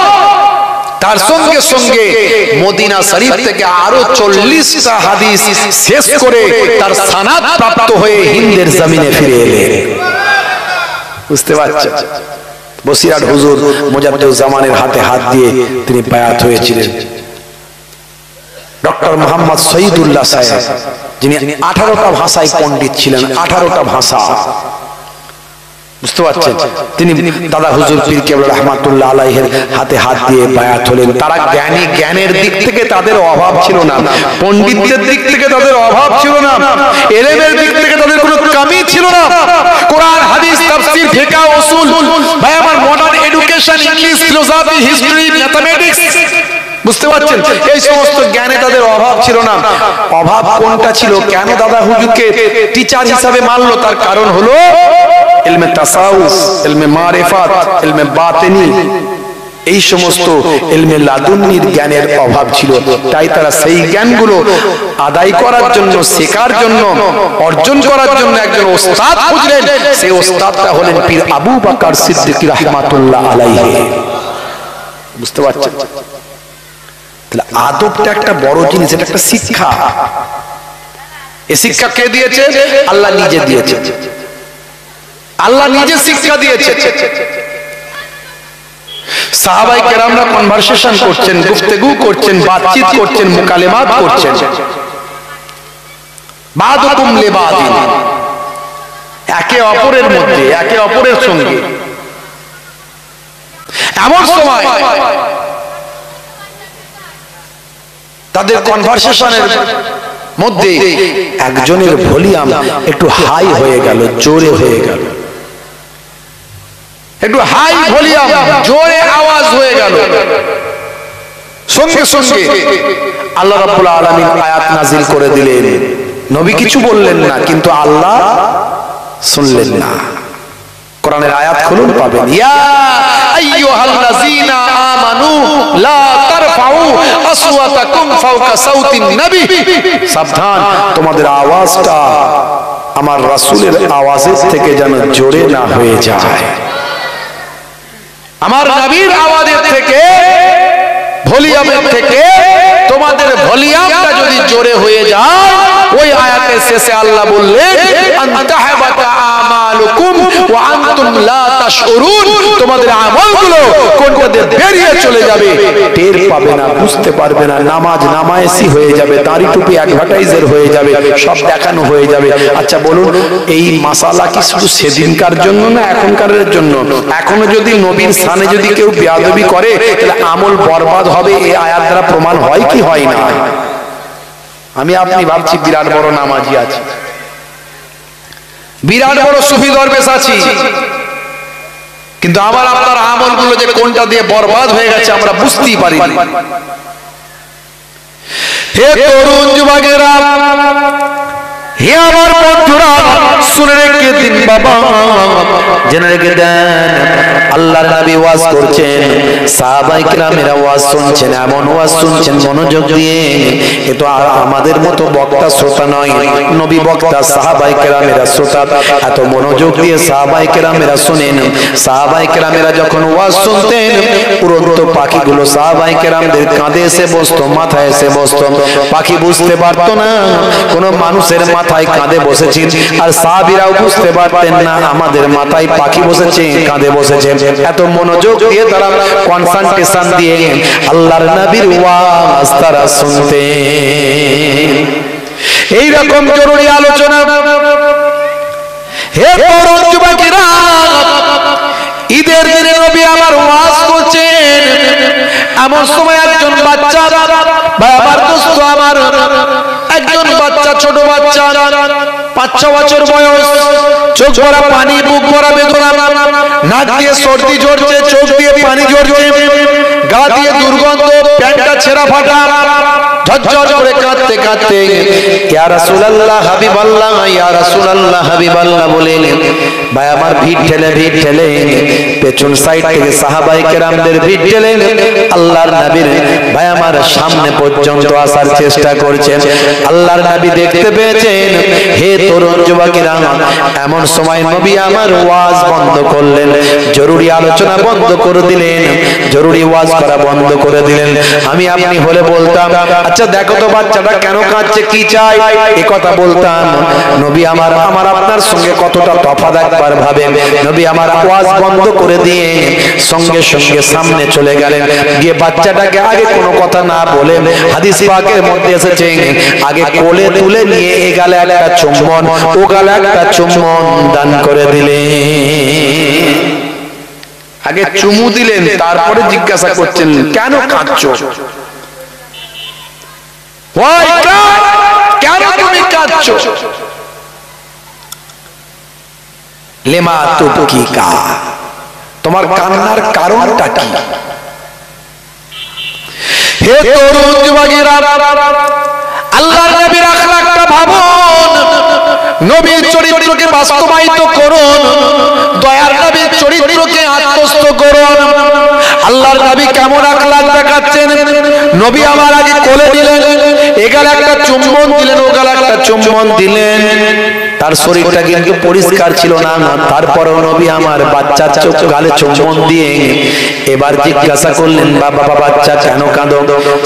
তার সঙ্গে সঙ্গে মদিনা শরীফ থেকে আরো 40টা হাদিস শেষ করে তার সনদ প্রাপ্ত হয়ে হিন্দের জমিনে ফিরে এলেন। বুঝতে পারছেন? বসিরাট হুজুর মুজাদ্দিদুজ জামানের হাতে হাত দিয়ে তিনি বায়াত হয়েছিলেন। ডক্টর মোহাম্মদ শহীদুল্লাহ সাহেব, যিনি 18টা ভাষায় পণ্ডিত ছিলেন, 18টা ভাষা, বুঝতে পারছেন? তিনি দাদা হুজুর পীর কেবলা রহমাতুল্লাহ আলাইহির হাতে হাত দিয়ে বায়াত হলেন। তারা জ্ঞানের দিক থেকে তাদের অভাব ছিল না, পণ্ডিতদের দিক থেকে তাদের অভাব ছিল না, ইলমের দিক থেকে তাদের কোনো কমি ছিল না। কোরআন, হাদিস, তাফসীর, ফিকহ, উসুল, ভাই আমার modern education, English, philosophy, history, mathematics, বুঝতে পারছেন? এই সমস্ত জ্ঞানে তাদের অভাব ছিল না। অভাব কোনটা ছিল? কেন দাদা হুজুরকে টিচার হিসাবে মানলো? তার কারণ হলো ইলমে তাসাউফ, ইলমে মারিফাত, ইলমে বাতিনি, এই সমস্ত ইলমে লাদুন্নির জ্ঞানের অভাব ছিল। তাই তারা সেই জ্ঞানগুলো আদায় করার জন্য, শেখার জন্য, অর্জন করার জন্য একজন ওস্তাদ খুঁজলেন। সেই ওস্তাদটা হলেন পীর আবু বকর সিদ্দিক রাহমাতুল্লাহ আলাইহি। বুঝতে পারছেন? তাহলে আদবটা একটা বড় জিনিস, এটা একটা শিক্ষা। এই শিক্ষা কে দিয়েছে? আল্লাহ নিজে দিয়েছে। আল্লাহ নিজে শিক্ষা দিয়েছে। সাহাবায়ে কেরামরা কনভারসেশন করছেন, গুফতগু করছেন, বাতচিত করছেন, মুকালেমাত করছেন, বাদুকুম লিবাদিন, একে অপরের মধ্যে, একে অপরের সঙ্গে। এমন সময় তাদের কনভারসেশনের মধ্যে একজনের ভলিউম একটু হাই হয়ে গেল, জোরে হয়ে গেল, একটু হাই ভলিউম, জোরে আওয়াজ হয়ে গেল। সঙ্গে সঙ্গে আল্লাহ রাব্বুল আলামিন আয়াত নাযিল করে দিলেন। নবী কিছু বললেন না, কিন্তু আল্লাহ শুনলেন না। কোরআনের আয়াত খুলুন, পাবেন, ইয়া আইয়ুহাল্লাযীনা আমানু লা তারফাউ আসওয়াতাকুম ফাওকা সাউতিন নবী, সাবধান, তোমাদের আওয়াজটা আমার রাসূলের আওয়াজের থেকে যেন জোরে না হয়ে যায়। আমার নবীর আওয়াজের থেকে, ভলিউমের থেকে তোমাদের ভলিউমটা যদি জোরে হয়ে যায়, ওই আয়াতের শেষে আল্লাহ বললেন আনতাহাবাতা আমালুকুম ওয়া আনতুম লা তাশউরুন, তোমাদের আমলগুলো কোনটা দিয়ে বেরিয়ে চলে যাবে, টের পাবে না, বুঝতে পারবে না। নামাজ নামায়েসি হয়ে যাবে, দাড়ি টুপি অ্যাডভার্টাইজার হয়ে যাবে, সব দেখানো হয়ে যাবে। আচ্ছা বলুন, এই মাসালা কি শুধু সেদিনকার জন্য না এখনকারের জন্য? এখনো যদি নবীর স্থানে যদি কেউ বেয়াদবি করে, তাহলে আমল বরবাদ হবে, এই আয়াত দ্বারা প্রমাণ হয় কি হয় না? আমি আপনি ভাবছি বিরাট বড় নামাজি আছি, বিরাট বড় সুফি দরবেশ আছি, কিন্তু আমার আপনার আমলগুলো যে কোনটা দিয়ে বরবাদ হয়ে গেছে আমরা বুঝতেই পারি। হে তরুণ যুবকেরা, হে আমার বন্ধুরা, শুনে রেখে দিন বাবা, জেনে রেখে দেন, আল্লাহর নবী ওয়াজ করছেন, সাহাবায়ে কেরামেরা ওয়াজ শুনছেন, এমন ওয়াজ শুনছেন মনোযোগ দিয়ে। এ তো আমাদের মতো বক্তা শ্রোতা নয়, নবী বক্তা, সাহাবায়ে কেরামেরা শ্রোতা। এত মনোযোগ দিয়ে সাহাবায়ে কেরামেরা শুনেন। সাহাবায়ে কেরামেরা যখন ওয়াজ শুনতেন, উড়ন্ত পাখিগুলো সাহাবায়ে কেরামদের কাঁধে এসে বসতো, মাথায় এসে বসতো। পাখি বুঝতে পারতো না কোন মানুষের মাথায় কাঁধে বসেছি, আর সাহাবীরাও বুঝতে পারতেন না আমাদের মাথায় পাখি বসেছে, কাঁধে বসেছে। এত মনোযোগ দিয়ে তারা কনসেন্ট্রেশন দিয়ে আল্লাহর নবীর ওয়াজ তারা শুনতেন। এই রকম জরুরি আলোচনা। হে তরুণ যুবকেরা, ঈদের দিনে নবী আমার ওয়াজ করছেন, এমন সময় একজন বাচ্চা, আমার দোস্ত আমার, একজন বাচ্চা, ছোট বাচ্চা, 5-6 বছর বয়স, চোখ ভরা পানি, বুক ভরা বেদনা, নাক দিয়ে সর্দি ঝরছে, চোখ দিয়ে পানি ঝরছে, গা দিয়ে দুর্গন্ধ, প্যান্টটা ছেঁড়া ফাটা, ঝরঝর করে কাঁদতে কাঁদতে ইয়া রাসূলুল্লাহ হাবিবাল্লাহ, ইয়া রাসূলুল্লাহ হাবিবাল্লাহ বলেন। ভাই আমার ভিড় ঠেলে পেছন সাইড থেকে সাহাবায়ে কেরামদের ভিড় ঠেলে আল্লাহর নবীর ভাই আমার সামনে পর্যন্ত আসার চেষ্টা করছেন। আল্লাহর নবী দেখতে পেয়েছেন। হে তরুণ যুবকেরা, এমন সময় নবী আমার ওয়াজ বন্ধ করলেন, জরুরি আলোচনা বন্ধ করে দিলেন, জরুরি ওয়াজ করা বন্ধ করে দিলেন। আমি আপনি হলে বলতাম, আচ্ছা দেখো তো বাচ্চাটা কেন কাঁদছে, কি চাই, এই কথা বলতাম। নবী আমার আপনার সঙ্গে কতটা তফাৎ একবার ভাবেন। নবী আমার ওয়াজ বন্ধ করে দিয়ে সঙ্গে সঙ্গে সামনে চলে গেলেন, গিয়ে বাচ্চাটাকে আগে কোনো কথা না বলে, হাদিস পাকের মধ্যে এসেছে, আগে কোলে তুলে নিয়ে এ গালে একটা চুম্বন, ও গালে একটা চুম্বন দান করে দিলেন। আগে চুমু দিলেন, তারপরে জিজ্ঞাসা করছেন কেন কাঁদছো, কেন তুমি কাঁদছো, লেমা তুবকিকা, তোমার কান্নার কারণটা কি। হে তরুণ যুবকেরা, আল্লাহর নবীর আখলাকটা ভাবুন, নবীর চরিত্রকে বাস্তবায়িত করুন, দয়ার নবীর চরিত্রকে আত্মস্থ করুন। আল্লাহর নবী কেমন আখলাক দেখাচ্ছেন। নবী আমার আগে কোলে দিলেন, এগালে একটা চুম্বন দিলেন, ওগালে একটা চুম্বন দিলেন। তার শরীরটা কিন্তু পরিষ্কার ছিল না, তারপরেও নবী আমার বাচ্চার চোখ গালে চুম্বন দিয়ে এবার জিজ্ঞাসা করলেন, বাবা বাচ্চা কেন কাঁদো।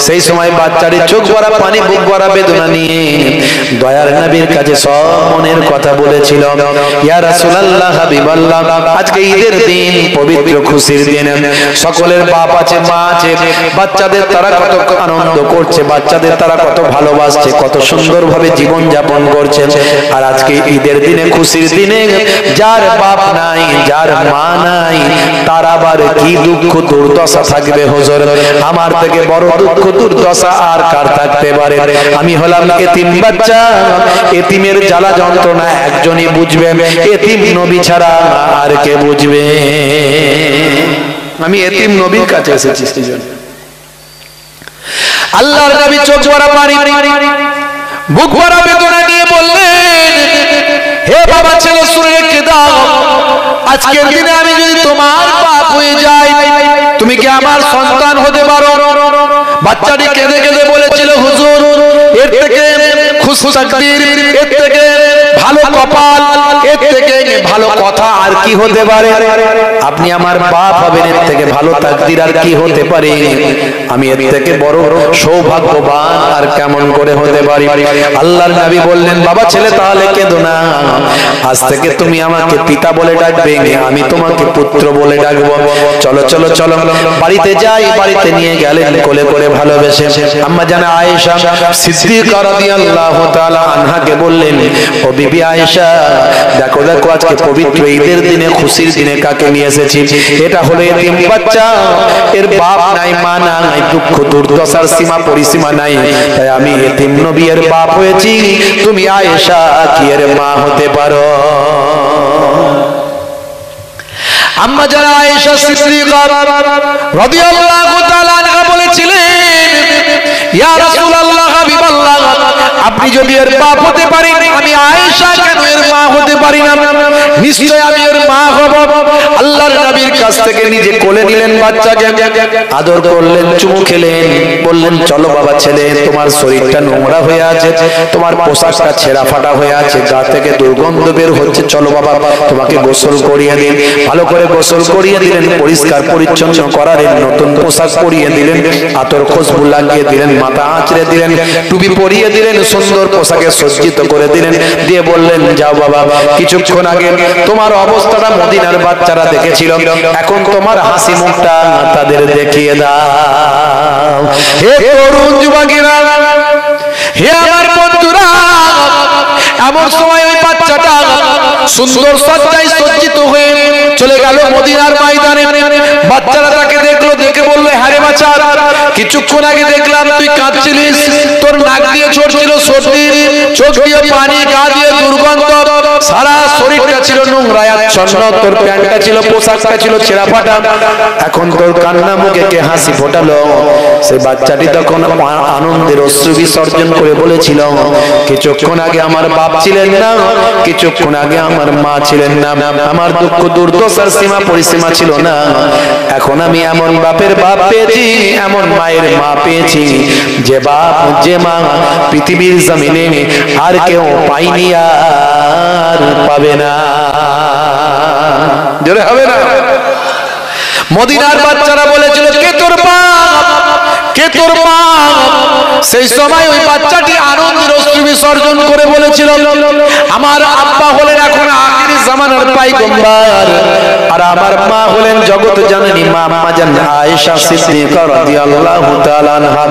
সেই সময় বাচ্চার চোখ ভরা পানি, বুক ভরা বেদনা নিয়ে দয়ার নবীর কাছে সব মনের কথা বলেছিল। ইয়া রাসূলুল্লাহ হাবিবাল্লাহ, আজকে ঈদের দিন, পবিত্র খুশির দিন, সকলের বাপ আছে, মা আছে, বাচ্চাদের তারা কত আনন্দ করছে, বাচ্চাদের তারা কত ভালোবাসছে, কত সুন্দরভাবে জীবন যাপন করছে। আর আজকে ঈদের দিনে, খুশির দিনে যার বাপ নাই, যার মা নাই, তার আবার কি দুঃখ দুর্দশা থাকবে হুজুর। আমার থেকে বড় দুঃখ দুর্দশা আর কার থাকতে পারে। আমি হলাম এতিম বাচ্চা, এতিমের জ্বালা যন্ত্রণা একজনই বুঝবে, এতিম নবী ছাড়া আর কে বুঝবে। আমি এতিম নবীর কাছে এসেছি। সেজন্য আল্লাহর নবী চোখ ভরা পানি, বুক ভরা বেদনা নিয়ে বললেন, হে বাবা ছেলে শুনে রেখে দাও, আজকের দিনে আমি যদি তোমার বাপ হয়ে যাই, তুমি কি আমার সন্তান হতে পারো। বাচ্চাটি কেঁদে কেঁদে বলেছিল, হুজুর এর থেকে খুশি তাকদীর, এর থেকে ভালো কপাল, এর থেকে ভালো কথা আর কি হতে পারে। আপনি আমার বাপ হবেন, এর থেকে ভালো তাকদীর আর কি হতে পারে। আমি এর থেকে বড় সৌভাগ্যবান আর কেমন করে হতে পারি। আল্লাহর নবী বললেন, বাবা ছেলে তাহলে কেঁদো না, আজ থেকে তুমি আমাকে পিতা বলে ডাকবে, আমি তোমাকে পুত্র বলে ডাকবো। চলো চলো চলো বাড়িতে যাই। বাড়িতে নিয়ে গেলেন কোলে করে ভালোবেসে। আম্মা জানা আয়েশা সিদ্দিকা রাদিয়াল্লাহু তাআলা আনহাকে বললেন, ও বিবি আয়েশা, দেখো দেখো আজকে পবিত্র ঈদের দিনে, খুশির দিনে কাকে নিয়ে এসেছি। এটা হলো এতিম বাচ্চা, এর বাপ নাই, মা নাই, দুঃখ দুর্দশার সীমা পরিসীমা নাই, তাই আমি এতিম নবী এর বাপ হয়েছি। তুমি আয়েশা কি এর মা হতে পারো। আম্মা জানা আয়েশা সিদ্দিকা রাদিয়াল্লাহু তাআলা আনহা বলেছিলেন, ইয়া রাসূলুল্লাহ হাবিবাল্লাহ, আপনি যদি এর বাপ হতে পারেন, আমি আয়েশা কেন এর মা হতে পারি না? নিশ্চয় আমি এর মা হব। আল্লাহর নবীর কাছ থেকে নিজে কোলে নিলেন বাচ্চাকে, আদর করলেন, চুমু খেলেন, বললেন চলো বাবা ছেলে, তোমার শরীরটা নোংরা হয়ে আছে, তোমার পোশাকটা ছেঁড়া ফাটা হয়ে আছে, গা থেকে দুর্গন্ধ বের হচ্ছে, চলো বাবা তোমাকে গোসল করিয়ে দিন। ভালো করে গোসল করিয়ে দিলেন, পরিষ্কার পরিচ্ছন্ন করালেন, নতুন পোশাক পরিয়ে দিলেন, আতর খুশবু লাগিয়ে দিলেন, মাথা আঁচড়ে দিলেন, টুপি পরিয়ে দিলেন, সুন্দর পোশাকে সজ্জিত করে দিলেন, দিয়ে বললেন যাও বাবা, কিছুক্ষণ আগে তোমার অবস্থাটা মদিনার বাচ্চারা দেখেছিল, এখন তোমার হাসি মুখটা তাদের দেখিয়ে দাও। হে তরুণ যুবকেরা, হে আমার বন্ধুরা, এমন সময় ওই বাচ্চাটা সুন্দর সজ্জায় সজ্জিত হয়ে চলে গেল মদিনার ময়দানে। বাচ্চারা তাকে দেখলো, দেখে বললো হ্যাঁ রে বাচ্চা, কিছুক্ষণ আগে দেখলাম তুই কাঁদছিলিস, তোর নাক দিয়ে ঝরছিল সর্দি, চোখ দিয়ে পানি, গা দিয়ে দুর্গন্ধ, সারা শরীরটা ছিল নোংরায় আচ্ছন্ন, তোর প্যান্টটা ছিল, পোশাকটা ছিল ছেঁড়া ফাটা, এখন তোর কান্না মুখে কে হাসি ফোটালো? সেই বাচ্চাটি তখন আনন্দের অশ্রু বিসর্জন করে বলেছিল, কিছুক্ষণ আগে আমার বাপ ছিলেন না, কিছুক্ষণ আগে আমার মা ছিলেন না, আমার দুঃখ দুর্দশার সীমা পরিসীমা ছিল না, এখন আমি এমন বাপের বাপ পেয়েছি, এমন মায়ের মা পেয়েছি, যে বাপ যে মা পৃথিবীর জমিনে আর কেউ পাইনি, আর পাবে না। জোরে হবে না? মদিনার বাচ্চারা বলেছিল কে তোর বাপ, কে তোর মা? সেই সময় ওই বাচ্চাটি আনন্দের অশ্রু বিসর্জন করে বলেছিল, আমার আব্বা হলেন এখন আখিরি জামানার পয়গম্বর, আর আমার মা হলেন জগৎ জননী মা আম্মাজান আয়েশা সিদ্দিকা রাদিয়াল্লাহু তাআলা আনহা।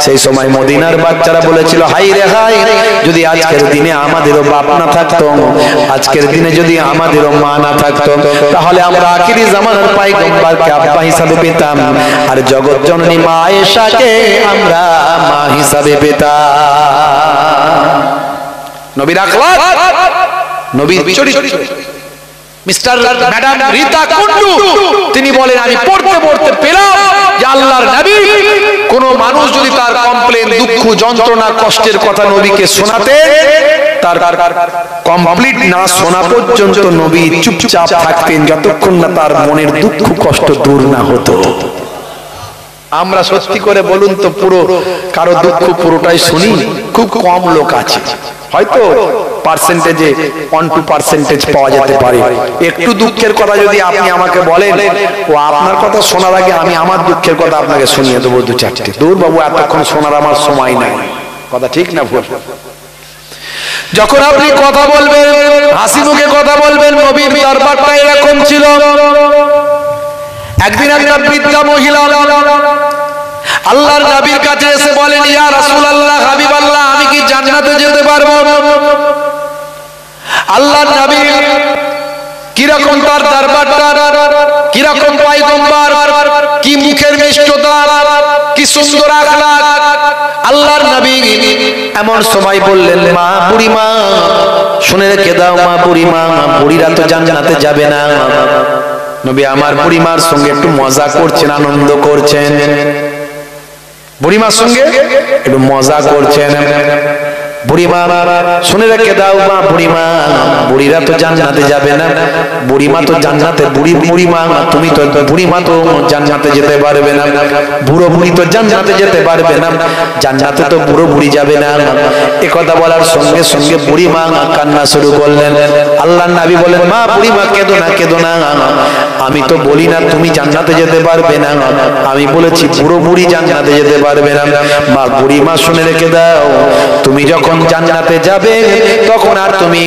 সেই সময় মদিনার বাচ্চারা বলেছিল হায় রে হায়, যদি আজকের দিনে আমাদেরও বাপ না থাকতো, আজকের দিনে যদি আমাদেরও মা না থাকতো, তাহলে আমরা আখিরি জামানার পয়গম্বরকে আব্বা হিসাবে পেতাম, আর জগৎ জননী মা আয়েশাকে আমরা মা হিসাবে পেতাম। নবীর আখলাক, নবীর চরিত্র। মিস্টার ম্যাডাম রীতা কুন্ডু তিনি বলেন, আমি পড়তে পড়তে পেলাম যে আল্লাহর নবী কোন মানুষ যদি তার কমপ্লেন, দুঃখ, যন্ত্রণা, কষ্টের কথা নবীকে শোনাতে, তার কমপ্লিট না শোনা পর্যন্ত নবী চুপচাপ থাকতেন, যতক্ষণ না তার মনের দুঃখ কষ্ট দূর না হতো। আমরা সত্যি করে বলুন তো, পুরো কারো দুঃখ পুরোটাই শুনি? খুব কম লোক আছে, হয়তো পার্সেন্টেজে 1-2% পাওয়া যেতে পারে। একটু দুঃখের কথা যদি আপনি আমাকে বলেন, ও আপনার কথা শোনার আগে আমি আমার দুঃখের কথা আপনাকে শুনিয়ে দেবো 2-4টে। দূর বাবু, এতক্ষণ শোনার আমার সময় নাই। কথা ঠিক না ভুল? যখন আপনি কথা বলবেন, হাসি মুখে কথা বলবেন, নবীর দরবারটা এরকম ছিল। একদিন একটা বৃদ্ধা মহিলা আল্লাহর নবীর কাছে এসে বলেন, ইয়া রাসূলুল্লাহ, হাবিবাল্লাহ, আমি কি জান্নাতে যেতে পারবো? আল্লাহর নবী কিরকম তার দরবারটা, কিরকম পয়গম্বর, কি মুখের মিষ্টতা, কি সুন্দর আখলাক। আল্লাহর নবী এমন সময় বললেন, মা, বুড়ি মা, শুনে রেখে দাও মা, বুড়ি মা, বুড়িরা তো জান্নাতে যাবে না। নবী আমার বুড়িমার সঙ্গে একটু মজা করছেন, আনন্দ করছেন, বুড়িমার সঙ্গে একটু মজা করছেন। বুড়িমা, শুনে রেখে দাও মা, বুড়িমা, বুড়িরা তো জান্নাতে যাবে না, বুড়িমা তো জান্নাতে, বুড়িমা তুমি তো, বুড়িমা তো জান্নাতে যেতে পারবে না, বুড়ো বুড়ি তো জান্নাতে যেতে পারবে না, জান্নাতে তো বুড়ো বুড়ি যাবে না। এ কথা বলার সঙ্গে সঙ্গে বুড়িমা কান্না শুরু করলেন। আল্লাহর নবী বলেন, মা, বুড়িমা কেঁদো না, কেঁদো না, আমি তো বলি না তুমি জান্নাতে যেতে পারবে না, আমি বলেছি বুড়ো বুড়ি জান্নাতে যেতে পারবে না। মা, বুড়িমা শুনে রেখে দাও, তুমি যখন জান্নাতে যাবে তখন আর তুমি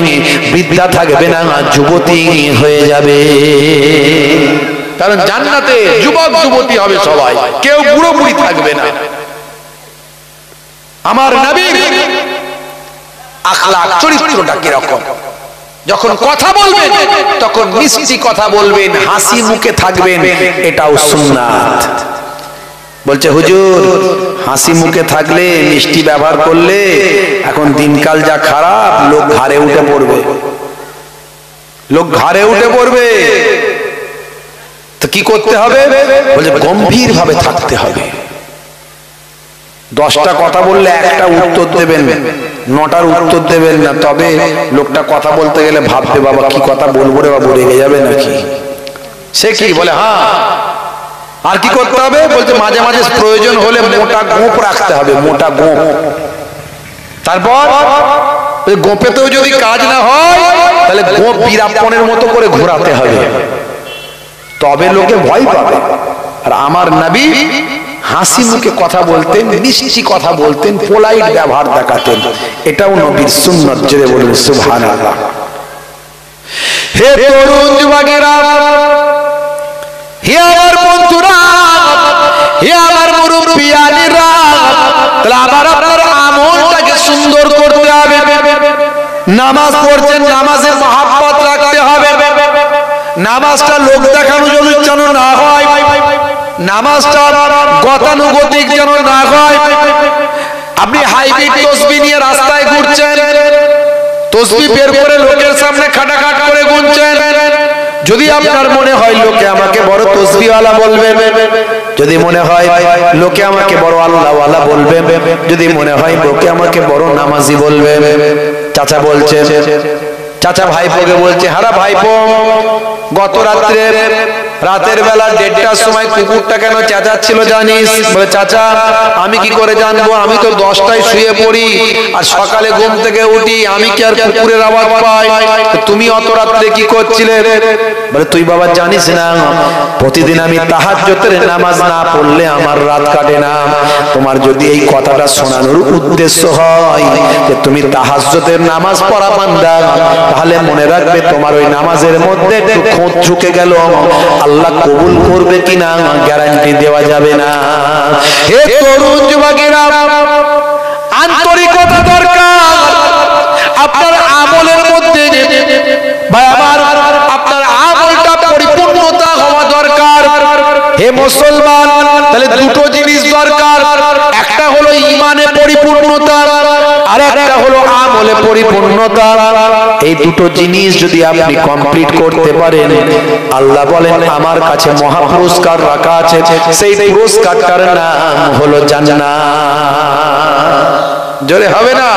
বৃদ্ধা থাকবে না, যুবতী হয়ে যাবে। কারণ জান্নাতে যুবক যুবতী হবে সবাই, কেউ বুড়ো বুড়ি থাকবে না। আমার নবীর আখলাক, চরিত্রটা কিরকম? যখন কথা বলবেন তখন মিষ্টি কথা বলবেন, হাসি মুখে থাকবেন, এটাও সুন্নাত। বলছে হুজুর, হাসি মুখে থাকলে, মিষ্টি ব্যবহার করলে এখন দিনকাল যা খারাপ, লোক ঘাড়ে উঠে পড়বে, লোক ঘাড়ে উঠে পড়বে। তো কি করতে হবে? বলছে গম্ভীর ভাবে থাকতে হবে। 10টা কথা বললে একটা উত্তর দেবেন, 9টার উত্তর দেবেন না। তবে লোকটা কথা বলতে গেলে ভাববে বাবা কি কথা বলবো রে, বাবু রেগে যাবে নাকি। সে কি বলে হ্যাঁ, আর কি করতে হবে বলতে মাঝে মাঝে প্রয়োজন হলে মোটা গোঁপ রাখতে হবে, মোটা গোঁপ। তারপর ওই গোঁপেতেও যদি কাজ না হয় তাহলে গোঁপ বীরাপনের মতো করে ঘোরাতে হবে, তবে লোকে ভয় পাবে। আর আমার নবী হাসি মুখে কথা বলতেন, মিষ্টি কথা বলতেন, পোলাইট ব্যবহার দেখাতেন, এটাও নবীর সুন্নাত। জোরে বলুন সুবহানাল্লাহ। হে তরুণ যুবকেরা, হে আমার বন্ধুরা, হে আমার মুরব্বিয়ানিরা, তাহলে আপনার আমলটাকে সুন্দর করতে হবে। নামাজ পড়ছেন, নামাজে মহাব্বত রাখতে হবে। নামাজটা লোক দেখানো যেন না হয়, নামাজটা গতানুগতিক যেন না হয়। আপনি হাইব্রিড তসবিহ নিয়ে রাস্তায় ঘুরছেন, তসবিহ বের করে লোকের সামনে খাটাখাট করে গুনছেন। যদি আপনার মনে হয় লোকে আমাকে বড় তসবিহওয়ালা বলবে, যদি মনে হয় লোকে আমাকে বড় আল্লাহওয়ালা বলবে, যদি মনে হয় লোকে আমাকে বড় নামাজি বলবে। চাচা বলছে, চাচা ভাইপোকে বলছে, হারা ভাইপো গত রাতের বেলা 1:30টার সময় কুকুরটা কেন চেঁচাচ্ছিল জানিস? বলে চাচা আমি কি করে জানবো, আমি তো 10টায় শুয়ে পড়ি আর সকালে ঘুম থেকে উঠি, আমি কি আর কুকুরের আওয়াজ পাই? তুমি অত রাত্রে কি করছিলে? বলে তুই বাবা জানিস না, প্রতিদিন আমি তাহাজ্জুদের নামাজ না পড়লে আমার রাত কাটে না। তোমার যদি এই কথাটা শোনানোর উদ্দেশ্য হয় যে তুমি তাহাজ্জুদের নামাজ পড়া বান্দা, তাহলে মনে রাখবে তোমার ওই নামাজের মধ্যে একটু খোঁজ ঢুকে গেল, আল্লাহ কবুল করবে কিনা গ্যারান্টি দেওয়া যাবে না। হে তরুণ যুবকেরা, আন্তরিকতা দরকার আপনার আমলের মধ্যে। ভাই আমার, আপনার আমলটা পরিপূর্ণতা হওয়া দরকার। হে মুসলমান, তাহলে দুটো জিনিস দরকার, একটা হলো ঈমানে পরিপূর্ণতা, আর একটা হলো আমলে পরিপূর্ণতা। এই দুটো জিনিস যদি আপনি কমপ্লিট করতে পারেন, আল্লাহ বলেন আমার কাছে মহা পুরস্কার রাখা আছে, সেই পুরস্কারটার নাম হলো জান্নাত। জোরে হবে না?